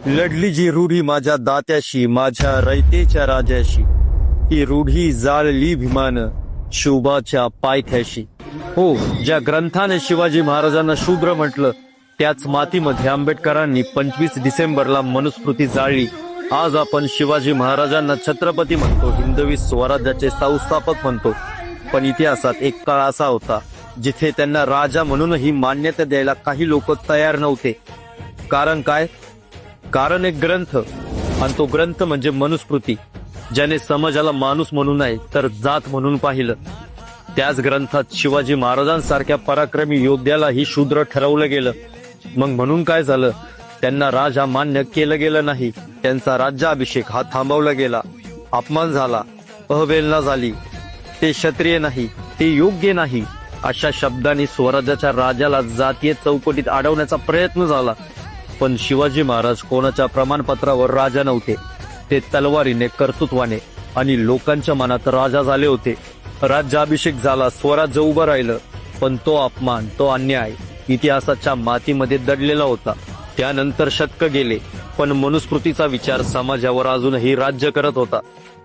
लढली जी रूढी माझ्या दात्याशी, माझ्या रयतेच्या राजाशी, ही रूढी जाळली भीमान शोभाच्या पायथ्याशी. हो, ज्या ग्रंथाने शिवाजी महाराजांना शूद्र म्हटलं, त्याच मातीमध्ये आंबेडकरांनी 25 डिसेंबरला मनुस्मृती जाळली. आज आपण शिवाजी महाराजांना छत्रपती म्हणतो, हिंदवी स्वराज्याचे संस्थापक म्हणतो. पण इतिहासात एक काळ असा होता जिथे त्यांना राजा म्हणूनही मान्यता द्यायला काही लोक तयार नव्हते. कारण काय? कारण एक ग्रंथ, आणि तो ग्रंथ म्हणजे मनुस्मृती, ज्याने समाजाला माणूस म्हणून नाही तर जात म्हणून पाहिलं. त्याच ग्रंथात शिवाजी महाराजांसारख्या पराक्रमी योद्ध्यालाही शूद्र ठरवलं गेलं. मग म्हणून काय झालं? त्यांना राजा मान्य केलं गेलं नाही. त्यांचा राज्याभिषेक हा थांबवला गेला. अपमान झाला, अवहेलना झाली. ते क्षत्रिय नाही, ते योग्य नाही, अशा शब्दांनी स्वराज्याच्या राजाला जातीय चौकटीत अडवण्याचा प्रयत्न झाला. पण शिवाजी महाराज कोणाच्या प्रमाणपत्रावर राजा नव्हते. ते तलवारीने, कर्तृत्वाने आणि लोकांच्या मनात राजा झाले होते. राज्याभिषेक झाला, स्वराज्य उभं राहिलं, पण तो अपमान, तो अन्याय इतिहासाच्या मातीमध्ये दडलेला होता. त्यानंतर शतक गेले, पण मनुस्मृतीचा विचार समाजावर अजूनही राज्य करत होता.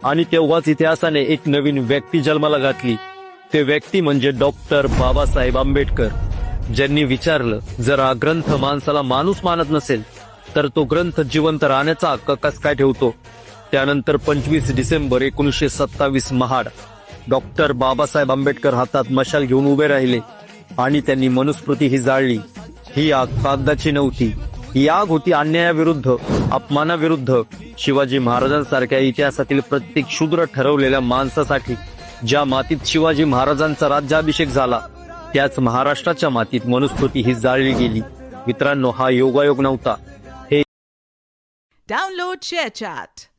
आणि तेव्हाच इतिहासाने एक नवीन व्यक्ती जन्माला घातली. ते व्यक्ती म्हणजे डॉक्टर बाबासाहेब आंबेडकर, ज्यांनी विचारलं, जर हा ग्रंथ माणसाला माणूस मानत नसेल तर तो ग्रंथ जिवंत राहण्याचा हक्क कस काय ठेवतो? त्यानंतर 25 डिसेंबर 1927 महाड. डॉक्टर बाबासाहेब आंबेडकर हातात मशाल घेऊन उभे राहिले आणि त्यांनी मनुस्मृती ही जाळली. ही आग कागदाची नव्हती, ही आग होती अन्यायाविरुद्ध, अपमानाविरुद्ध, शिवाजी महाराजांसारख्या इतिहासातील प्रत्येक शूद्र ठरवलेल्या माणसासाठी. ज्या मातीत शिवाजी महाराजांचा राज्याभिषेक झाला, त्याच महाराष्ट्राच्या मातीत मनुस्मृती ही जाळली गेली. मित्रांनो, हा योगायोग नव्हता. Download ShareChat.